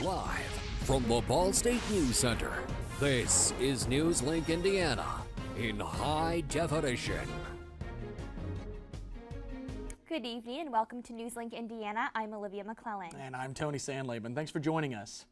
Live from the Ball State News Center, this is NewsLink Indiana in high definition. Good evening and welcome to NewsLink Indiana. I'm Olivia McClellan. And I'm Tony Sandlaben. Thanks for joining us.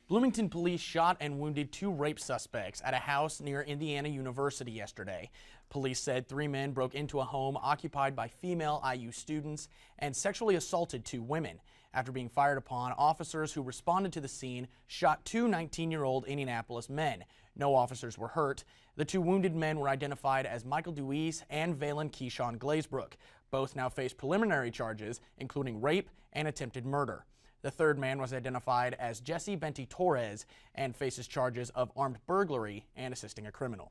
Bloomington police shot and wounded 2 rape suspects at a house near Indiana University yesterday. Police said 3 men broke into a home occupied by female IU students and sexually assaulted 2 women. After being fired upon, officers who responded to the scene shot 2 19-year-old Indianapolis men. No officers were hurt. The 2 wounded men were identified as Michael Deweese and Valen Keyshawn Glazebrook. Both now face preliminary charges, including rape and attempted murder. The 3rd man was identified as Jesse Benti Torres and faces charges of armed burglary and assisting a criminal.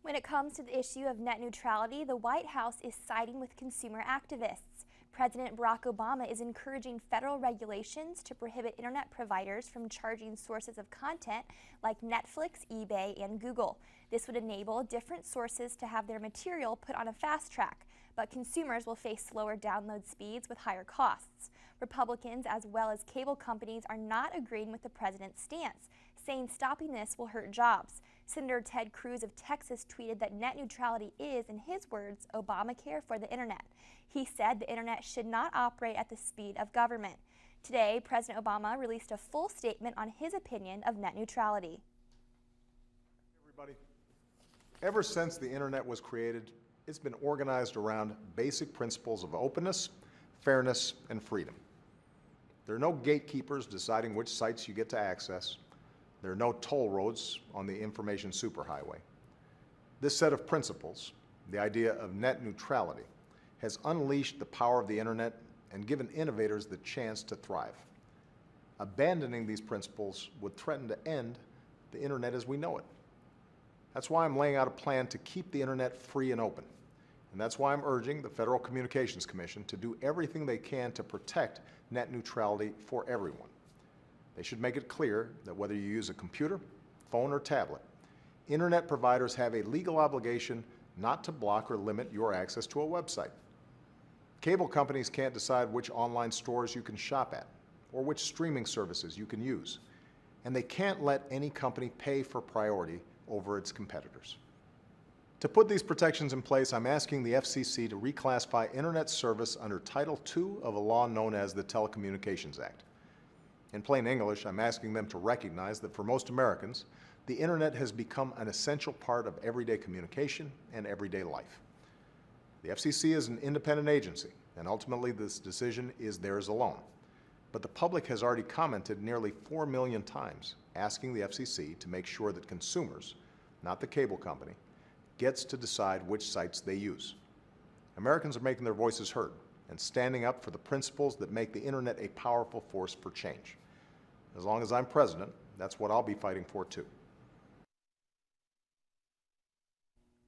When it comes to the issue of net neutrality, the White House is siding with consumer activists. President Barack Obama is encouraging federal regulations to prohibit internet providers from charging sources of content like Netflix, eBay, and Google. This would enable different sources to have their material put on a fast track, but consumers will face slower download speeds with higher costs. Republicans as well as cable companies are not agreeing with the president's stance, saying stopping this will hurt jobs. Senator Ted Cruz of Texas tweeted that net neutrality is, in his words, Obamacare for the internet. He said the internet should not operate at the speed of government. Today, President Obama released a full statement on his opinion of net neutrality. Everybody, ever since the internet was created, it's been organized around basic principles of openness, fairness, and freedom. There are no gatekeepers deciding which sites you get to access. There are no toll roads on the information superhighway. This set of principles, the idea of net neutrality, has unleashed the power of the internet and given innovators the chance to thrive. Abandoning these principles would threaten to end the internet as we know it. That's why I'm laying out a plan to keep the internet free and open. And that's why I'm urging the Federal Communications Commission to do everything they can to protect net neutrality for everyone. They should make it clear that whether you use a computer, phone, or tablet, internet providers have a legal obligation not to block or limit your access to a website. Cable companies can't decide which online stores you can shop at or which streaming services you can use. And they can't let any company pay for priority over its competitors. To put these protections in place, I'm asking the FCC to reclassify internet service under Title II of a law known as the Telecommunications Act. In plain English, I'm asking them to recognize that for most Americans, the internet has become an essential part of everyday communication and everyday life. The FCC is an independent agency, and ultimately this decision is theirs alone. But the public has already commented nearly 4 million times asking the FCC to make sure that consumers, not the cable company, gets to decide which sites they use. Americans are making their voices heard and standing up for the principles that make the internet a powerful force for change. As long as I'm president, that's what I'll be fighting for too.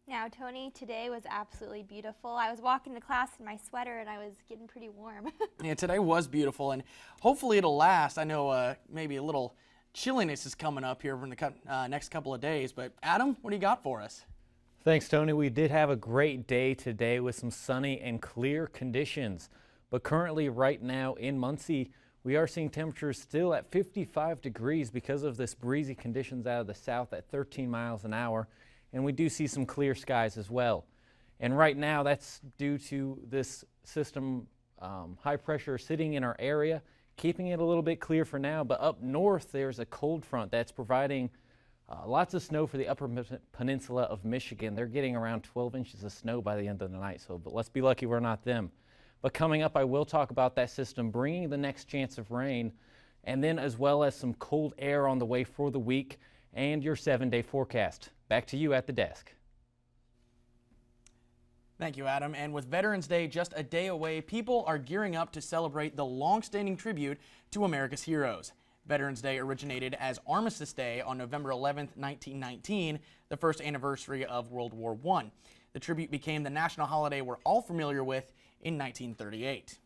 Now, Tony, today was absolutely beautiful. I was walking to class in my sweater and I was getting pretty warm. Yeah, today was beautiful, and hopefully it'll last. I know maybe a little chilliness is coming up here in the next couple of days, but Adam, what do you got for us? Thanks, Tony. We did have a great day today with some sunny and clear conditions. But currently, right now in Muncie, we are seeing temperatures still at 55 degrees because of this breezy conditions out of the south at 13 miles an hour. And we do see some clear skies as well. And right now, that's due to this system, high pressure sitting in our area, keeping it a little bit clear for now. But up north, there's a cold front that's providing lots of snow for the upper peninsula of Michigan. They're getting around 12 inches of snow by the end of the night, but let's be lucky we're not them. But coming up, I will talk about that system bringing the next chance of rain, and then as well as some cold air on the way for the week and your 7-day forecast. Back to you at the desk. Thank you, Adam. And with Veterans Day just a day away, people are gearing up to celebrate the long-standing tribute to America's heroes. Veterans Day originated as Armistice Day on November 11, 1919, the first anniversary of World War I. The tribute became the national holiday we're all familiar with in 1938.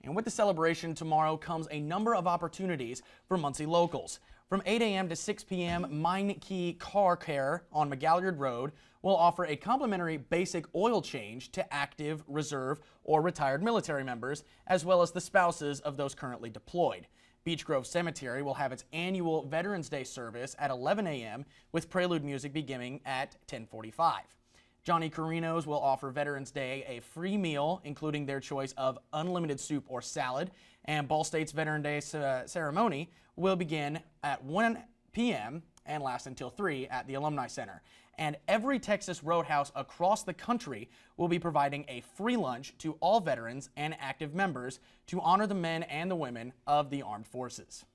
And with the celebration tomorrow comes a number of opportunities for Muncie locals. From 8 a.m. to 6 p.m., Mine Key Car Care on McGalliard Road will offer a complimentary basic oil change to active, reserve, or retired military members, as well as the spouses of those currently deployed. Beech Grove Cemetery will have its annual Veterans Day service at 11 a.m. with prelude music beginning at 10:45. Johnny Carino's will offer Veterans Day a free meal, including their choice of unlimited soup or salad, and Ball State's Veterans Day ceremony will begin at 1 p.m. and last until 3 at the Alumni Center. And every Texas Roadhouse across the country will be providing a free lunch to all veterans and active members to honor the men and the women of the armed forces.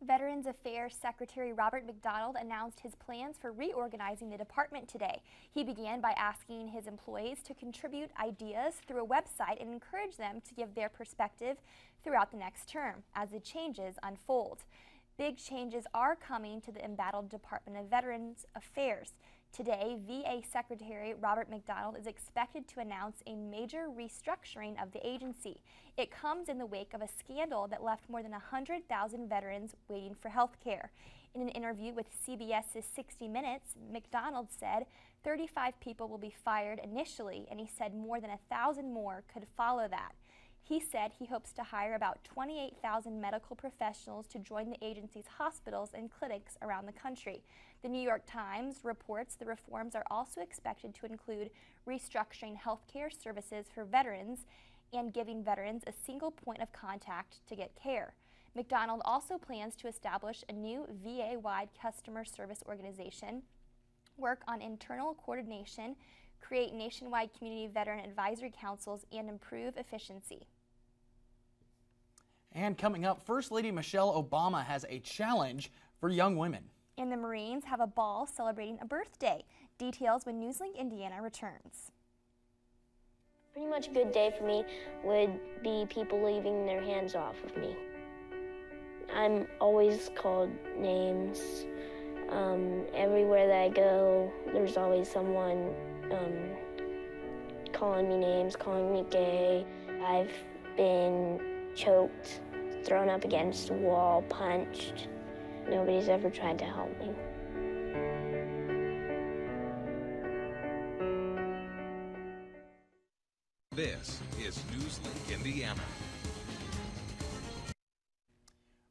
Veterans Affairs Secretary Robert McDonald announced his plans for reorganizing the department today. He began by asking his employees to contribute ideas through a website and encourage them to give their perspective throughout the next term as the changes unfold. Big changes are coming to the embattled Department of Veterans Affairs. Today, VA Secretary Robert McDonald is expected to announce a major restructuring of the agency. It comes in the wake of a scandal that left more than 100,000 veterans waiting for health care. In an interview with CBS's 60 Minutes, McDonald said 35 people will be fired initially, and he said more than 1,000 more could follow that. He said he hopes to hire about 28,000 medical professionals to join the agency's hospitals and clinics around the country. The New York Times reports the reforms are also expected to include restructuring healthcare services for veterans and giving veterans a single point of contact to get care. McDonald also plans to establish a new VA-wide customer service organization, work on internal coordination, create nationwide community veteran advisory councils, and improve efficiency. And coming up, First Lady Michelle Obama has a challenge for young women. And the Marines have a ball celebrating a birthday. Details when NewsLink Indiana returns. Pretty much a good day for me would be people leaving their hands off of me. I'm always called names. Everywhere that I go, there's always someone calling me names, calling me gay. I've been choked, thrown up against a wall, punched. Nobody's ever tried to help me. This is NewsLink Indiana.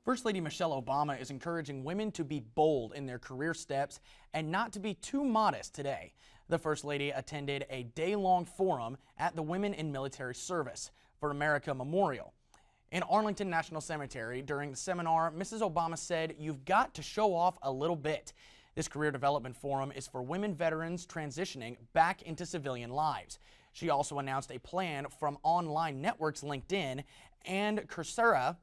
First Lady Michelle Obama is encouraging women to be bold in their career steps and not to be too modest today. The First Lady attended a day-long forum at the Women in Military Service for America Memorial in Arlington National Cemetery. During the seminar, Mrs. Obama said, "You've got to show off a little bit." This career development forum is for women veterans transitioning back into civilian lives. She also announced a plan from online networks LinkedIn and Coursera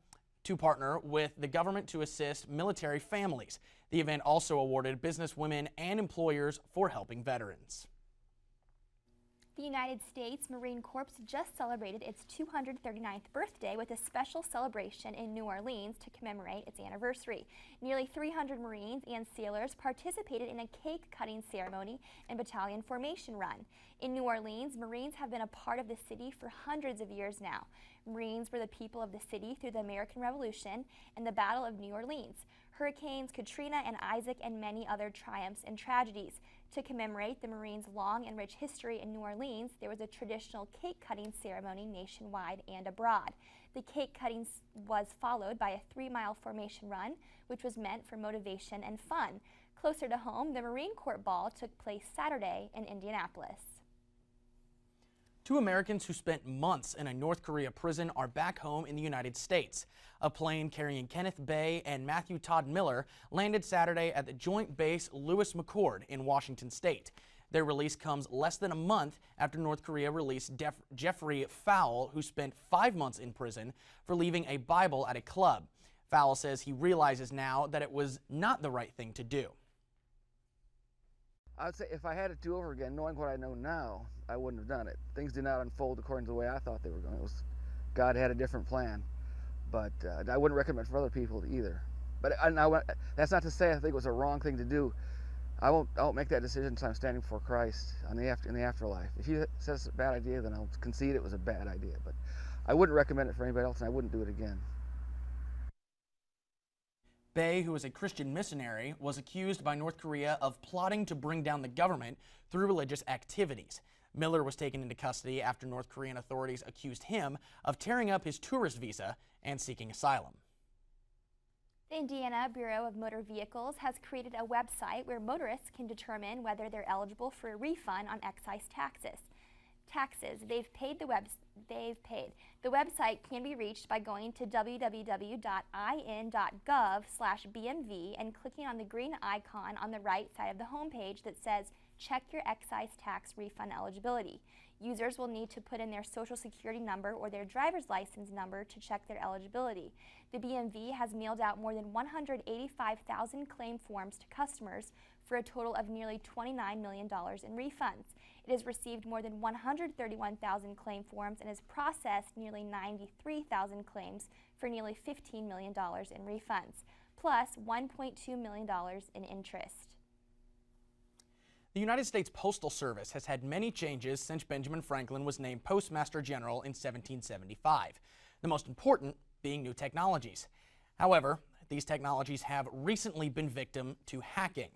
to partner with the government to assist military families. The event also awarded businesswomen and employers for helping veterans. The United States Marine Corps just celebrated its 239th birthday with a special celebration in New Orleans to commemorate its anniversary. Nearly 300 Marines and sailors participated in a cake-cutting ceremony and battalion formation run. In New Orleans, Marines have been a part of the city for hundreds of years now. Marines were the people of the city through the American Revolution and the Battle of New Orleans, Hurricanes Katrina and Isaac, and many other triumphs and tragedies. To commemorate the Marines' long and rich history in New Orleans, there was a traditional cake-cutting ceremony nationwide and abroad. The cake cutting was followed by a 3-mile formation run, which was meant for motivation and fun. Closer to home, the Marine Corps Ball took place Saturday in Indianapolis. 2 Americans who spent months in a North Korea prison are back home in the United States. A plane carrying Kenneth Bay and Matthew Todd Miller landed Saturday at the Joint Base Lewis McChord in Washington State. Their release comes less than a month after North Korea released Jeffrey Fowle, who spent 5 months in prison for leaving a Bible at a club. Fowle says he realizes now that it was not the right thing to do. I would say if I had it do over again, knowing what I know now, I wouldn't have done it. Things did not unfold according to the way I thought they were going. God had a different plan, but I wouldn't recommend it for other people either. But that's not to say I think it was a wrong thing to do, I won't make that decision until I'm standing before Christ in the afterlife. If he says it's a bad idea, then I'll concede it was a bad idea. But I wouldn't recommend it for anybody else, and I wouldn't do it again. Bae, who is a Christian missionary, was accused by North Korea of plotting to bring down the government through religious activities. Miller was taken into custody after North Korean authorities accused him of tearing up his tourist visa and seeking asylum. The Indiana Bureau of Motor Vehicles has created a website where motorists can determine whether they're eligible for a refund on excise taxes. They've paid. The website can be reached by going to www.in.gov/BMV and clicking on the green icon on the right side of the homepage that says check your excise tax refund eligibility. Users will need to put in their social security number or their driver's license number to check their eligibility. The BMV has mailed out more than 185,000 claim forms to customers for a total of nearly $29 million in refunds. It has received more than 131,000 claim forms and has processed nearly 93,000 claims for nearly $15 million in refunds, plus $1.2 million in interest. The United States Postal Service has had many changes since Benjamin Franklin was named Postmaster General in 1775, the most important being new technologies. However, these technologies have recently been victim to hacking.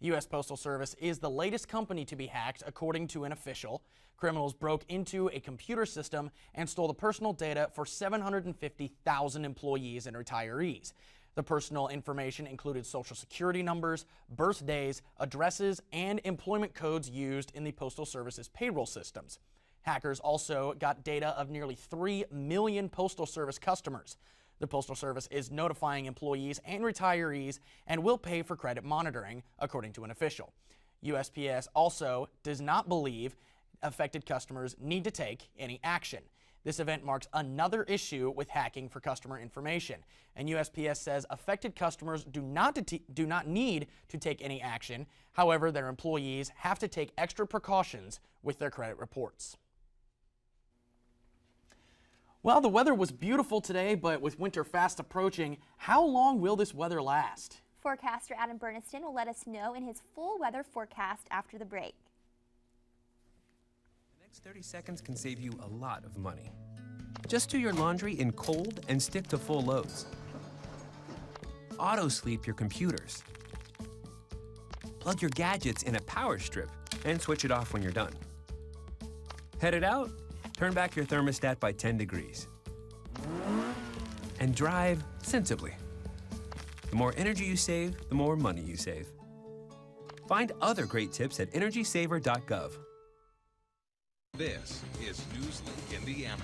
The U.S. Postal Service is the latest company to be hacked, according to an official. Criminals broke into a computer system and stole the personal data for 750,000 employees and retirees. The personal information included social security numbers, birthdays, addresses, and employment codes used in the Postal Service's payroll systems. Hackers also got data of nearly 3 million Postal Service customers. The Postal Service is notifying employees and retirees and will pay for credit monitoring, according to an official. USPS also does not believe affected customers need to take any action. This event marks another issue with hacking for customer information, and USPS says affected customers do not need to take any action. However, their employees have to take extra precautions with their credit reports. Well, the weather was beautiful today, but with winter fast approaching, how long will this weather last? Forecaster Adam Berniston will let us know in his full weather forecast after the break. The next 30 seconds can save you a lot of money. Just do your laundry in cold and stick to full loads. Auto sleep your computers. Plug your gadgets in a power strip and switch it off when you're done. Headed out? Turn back your thermostat by 10 degrees. And drive sensibly. The more energy you save, the more money you save. Find other great tips at energysaver.gov. This is NewsLink Indiana.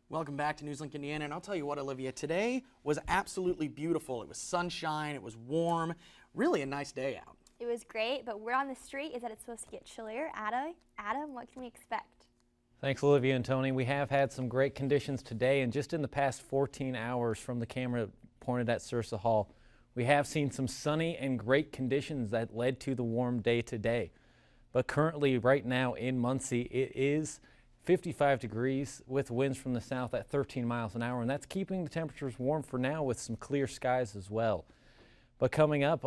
Welcome back to NewsLink Indiana, and I'll tell you what, Olivia, today was absolutely beautiful. It was sunshine, it was warm, really a nice day out. It was great, but word on the street is that it's supposed to get chillier. Adam, what can we expect? Thanks, Olivia and Tony. We have had some great conditions today, and just in the past 14 hours from the camera pointed at Sursa Hall, we have seen some sunny and great conditions that led to the warm day today. But currently, right now in Muncie, it is 55 degrees with winds from the south at 13 miles an hour, and that's keeping the temperatures warm for now with some clear skies as well. But coming up,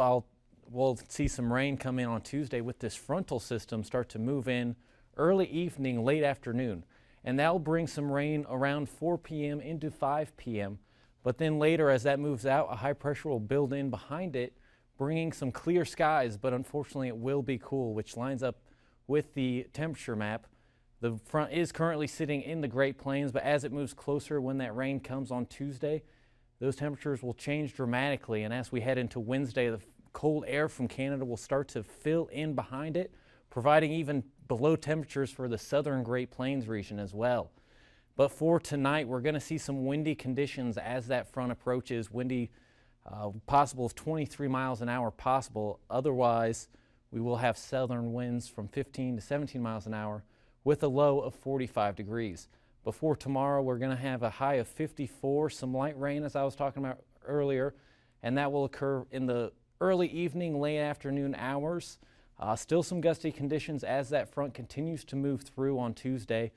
we'll see some rain come in on Tuesday with this frontal system start to move in early evening, late afternoon. And that'll bring some rain around 4 p.m. into 5 p.m. But then later, as that moves out, a high pressure will build in behind it, bringing some clear skies, but unfortunately it will be cool, which lines up with the temperature map. The front is currently sitting in the Great Plains, but as it moves closer, when that rain comes on Tuesday, those temperatures will change dramatically. And as we head into Wednesday, the cold air from Canada will start to fill in behind it, providing even below temperatures for the southern Great Plains region as well. But for tonight, we're going to see some windy conditions as that front approaches. Windy possible of 23 miles an hour possible. Otherwise, we will have southern winds from 15 to 17 miles an hour with a low of 45 degrees. Before tomorrow, we're going to have a high of 54, some light rain as I was talking about earlier, and that will occur in the early evening, late afternoon hours. Still some gusty conditions as that front continues to move through on Tuesday.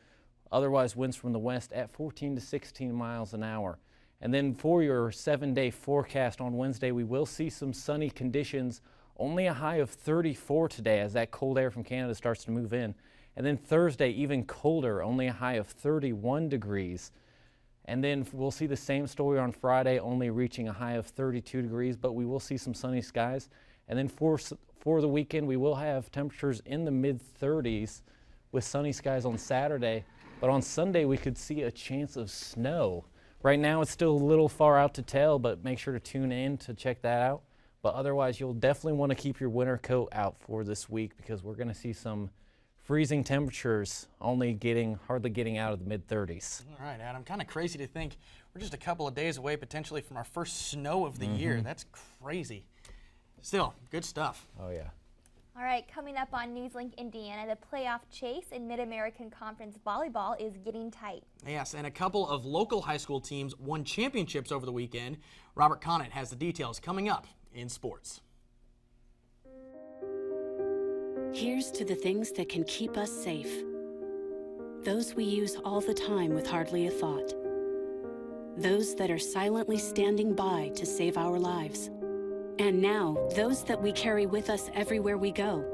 Otherwise, winds from the west at 14 to 16 miles an hour. And then for your 7-day forecast on Wednesday, we will see some sunny conditions, only a high of 34 today as that cold air from Canada starts to move in. And then Thursday, even colder, only a high of 31 degrees. And then we'll see the same story on Friday, only reaching a high of 32 degrees, but we will see some sunny skies. And then for the weekend, we will have temperatures in the mid-30s with sunny skies on Saturday. But on Sunday, we could see a chance of snow. Right now, it's still a little far out to tell, but make sure to tune in to check that out. But otherwise, you'll definitely want to keep your winter coat out for this week because we're going to see some freezing temperatures, hardly getting out of the mid-30s. All right, Adam, kind of crazy to think we're just a couple of days away potentially from our first snow of the year. That's crazy. Still, good stuff. Oh, yeah. All right, coming up on NewsLink Indiana, the playoff chase in Mid-American Conference Volleyball is getting tight. Yes, and a couple of local high school teams won championships over the weekend. Robert Conant has the details coming up in sports. Here's to the things that can keep us safe. Those we use all the time with hardly a thought. Those that are silently standing by to save our lives. And now, those that we carry with us everywhere we go.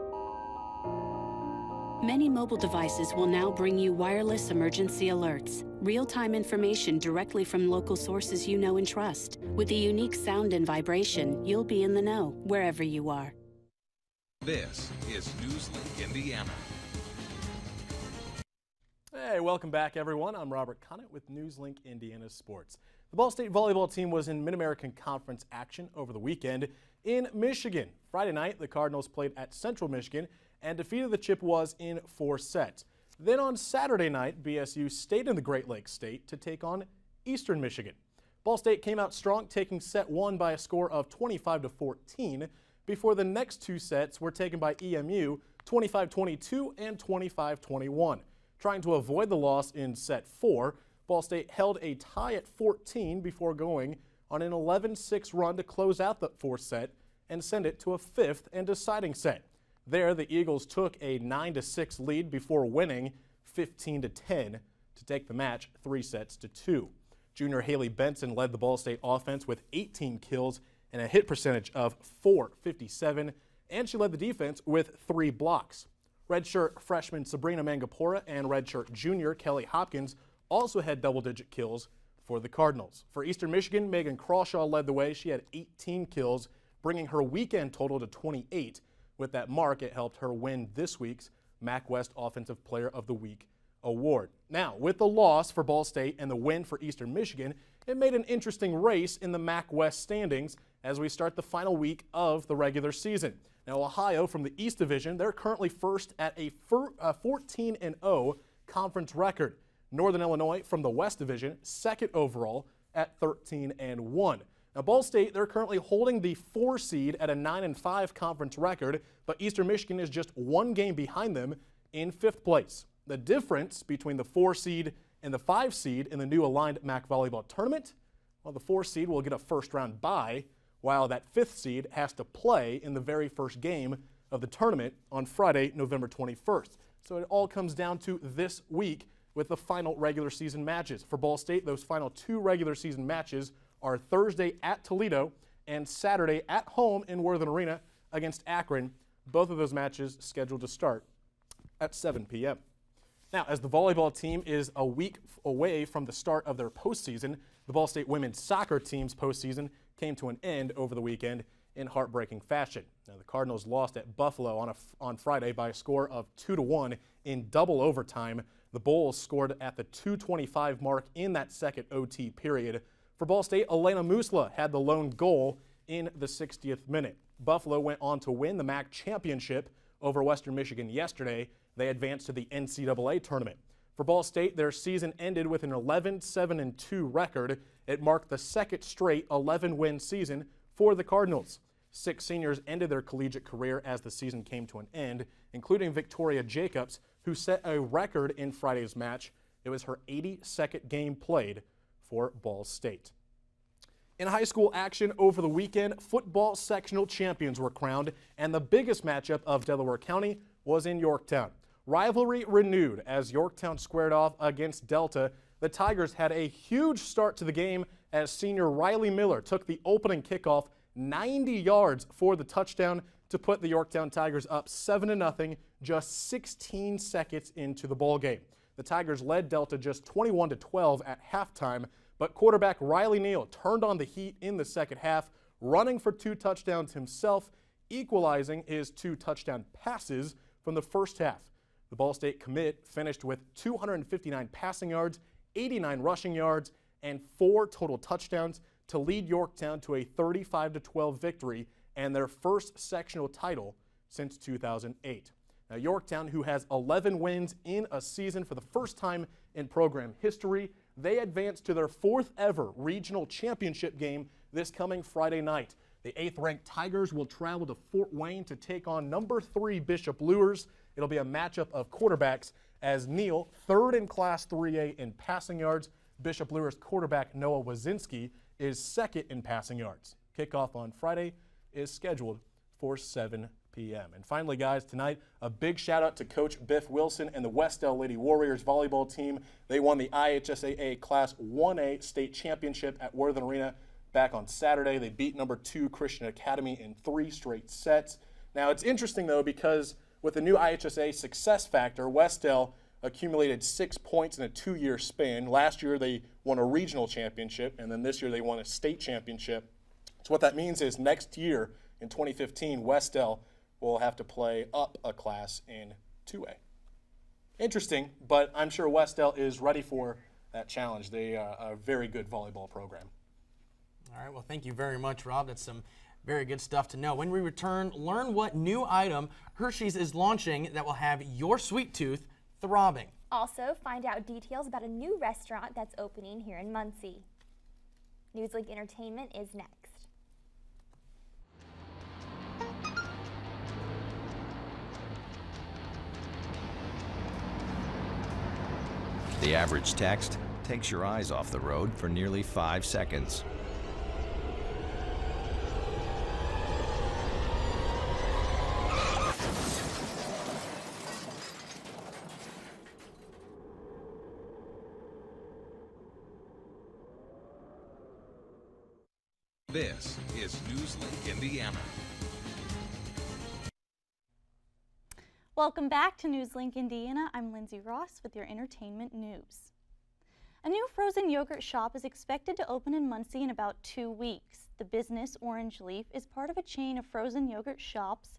Many mobile devices will now bring you wireless emergency alerts, real-time information directly from local sources you know and trust. With the unique sound and vibration, you'll be in the know, wherever you are. This is NewsLink Indiana. Hey, welcome back, everyone. I'm Robert Conant with NewsLink Indiana Sports. The Ball State volleyball team was in Mid-American Conference action over the weekend in Michigan. Friday night, the Cardinals played at Central Michigan and defeated the Chippewas in 4 sets. Then on Saturday night, BSU stayed in the Great Lakes State to take on Eastern Michigan. Ball State came out strong, taking set 1 by a score of 25-14, before the next 2 sets were taken by EMU 25-22 and 25-21. Trying to avoid the loss in set 4, Ball State held a tie at 14 before going on an 11-6 run to close out the 4th set and send it to a 5th and deciding set. There, the Eagles took a 9-6 lead before winning 15-10 to take the match 3-2. Junior Haley Benson led the Ball State offense with 18 kills and a hit percentage of .457, and she led the defense with 3 blocks. Redshirt freshman Sabrina Mangapora and redshirt junior Kelly Hopkins also had double-digit kills for the Cardinals. For Eastern Michigan, Megan Crawshaw led the way. She had 18 kills, bringing her weekend total to 28. With that mark, it helped her win this week's MAC West Offensive Player of the Week award. Now, with the loss for Ball State and the win for Eastern Michigan, it made an interesting race in the MAC West standings as we start the final week of the regular season. Now, Ohio from the East Division, they're currently first at a 14-0 conference record. Northern Illinois from the West Division, second overall at 13-1. Now, Ball State, they're currently holding the 4 seed at a 9-5 conference record, but Eastern Michigan is just 1 game behind them in 5th place. The difference between the 4 seed and the 5 seed in the new aligned MAC volleyball tournament, well, the 4 seed will get a first-round bye, while that 5th seed has to play in the very first game of the tournament on Friday, November 21st. So it all comes down to this week with the final regular season matches. For Ball State, those final 2 regular season matches are Thursday at Toledo and Saturday at home in Worthen Arena against Akron. Both of those matches scheduled to start at 7 p.m. Now, as the volleyball team is a week away from the start of their postseason, the Ball State women's soccer team's postseason came to an end over the weekend in heartbreaking fashion. Now, the Cardinals lost at Buffalo on Friday by a score of 2-1 in double overtime. The Bulls scored at the 2:25 mark in that second OT period. For Ball State, Elena Musla had the lone goal in the 60th minute. Buffalo went on to win the MAC championship over Western Michigan yesterday. They advanced to the NCAA tournament. For Ball State, their season ended with an 11-7-2 record. It marked the second straight 11-win season for the Cardinals. 6 seniors ended their collegiate career as the season came to an end, including Victoria Jacobs, who set a record in Friday's match. It was her 82nd game played for Ball State. In high school action over the weekend, football sectional champions were crowned, and the biggest matchup of Delaware County was in Yorktown. Rivalry renewed as Yorktown squared off against Delta the Tigers had a huge start to the game as senior Riley Miller took the opening kickoff 90 yards for the touchdown to put the Yorktown Tigers up 7-0 just 16 seconds into the ball game. The Tigers led Delta just 21-12 at halftime, but quarterback Riley Neal turned on the heat in the second half, running for 2 touchdowns himself, equalizing his 2 touchdown passes from the first half. The Ball State commit finished with 259 passing yards, 89 rushing yards, and 4 total touchdowns to lead Yorktown to a 35-12 victory and their first sectional title since 2008. Now, Yorktown, who has 11 wins in a season for the first time in program history, they advance to their 4th ever regional championship game this coming Friday night. The 8th-ranked Tigers will travel to Fort Wayne to take on number 3 Bishop Luers. It'll be a matchup of quarterbacks as Neal, 3rd in Class 3A in passing yards. Bishop Luers quarterback Noah Wazinski is 2nd in passing yards. Kickoff on Friday is scheduled for 7 p.m. And finally, guys, tonight, a big shout out to Coach Biff Wilson and the Westdale Lady Warriors volleyball team. They won the IHSAA Class 1A state championship at Worthing Arena back on Saturday. They beat number 2 Christian Academy in 3 straight sets. Now, it's interesting, though, because with the new IHSA success factor, Westdale accumulated 6 points in a 2-year span. Last year, they won a regional championship, and then this year they won a state championship. So what that means is next year, in 2015, Westdale will have to play up a class in 2A. Interesting, but I'm sure Westdale is ready for that challenge. They are a very good volleyball program. All right, well, thank you very much, Rob. That's some very good stuff to know. When we return, learn what new item Hershey's is launching that will have your sweet tooth throbbing. Also, find out details about a new restaurant that's opening here in Muncie. NewsLink Entertainment is next. The average text takes your eyes off the road for nearly 5 seconds. This is NewsLink Indiana. Welcome back to NewsLink Indiana. I'm Lindsay Ross with your entertainment news. A new frozen yogurt shop is expected to open in Muncie in about 2 weeks. The business, Orange Leaf, is part of a chain of frozen yogurt shops.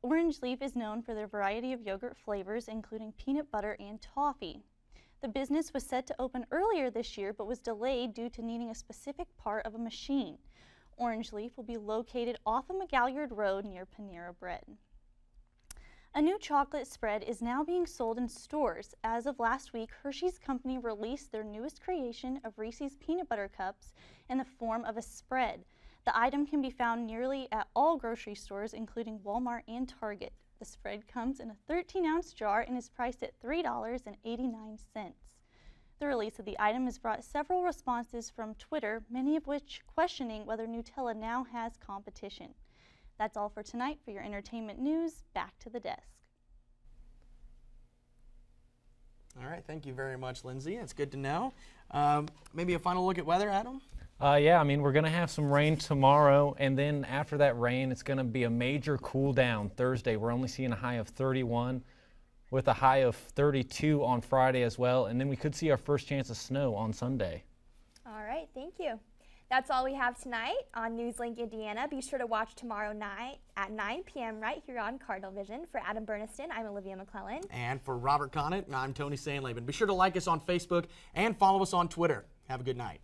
Orange Leaf is known for their variety of yogurt flavors, including peanut butter and toffee. The business was set to open earlier this year, but was delayed due to needing a specific part of a machine. Orange Leaf will be located off of McGalliard Road near Panera Bread. A new chocolate spread is now being sold in stores. As of last week, Hershey's Company released their newest creation of Reese's Peanut Butter Cups in the form of a spread. The item can be found nearly at all grocery stores, including Walmart and Target. The spread comes in a 13-ounce jar and is priced at $3.89. The release of the item has brought several responses from Twitter, many of which questioning whether Nutella now has competition. That's all for tonight. For your entertainment news, back to the desk. All right, thank you very much, Lindsay. That's good to know. Maybe a final look at weather, Adam? Yeah, I mean, we're going to have some rain tomorrow, and then after that rain, it's going to be a major cool down Thursday. We're only seeing a high of 31 with a high of 32 on Friday as well, and then we could see our first chance of snow on Sunday. All right, thank you. That's all we have tonight on NewsLink Indiana. Be sure to watch tomorrow night at 9 p.m. right here on Cardinal Vision. For Adam Burniston, I'm Olivia McClellan. And for Robert Conant, I'm Tony Sandlaben. Be sure to like us on Facebook and follow us on Twitter. Have a good night.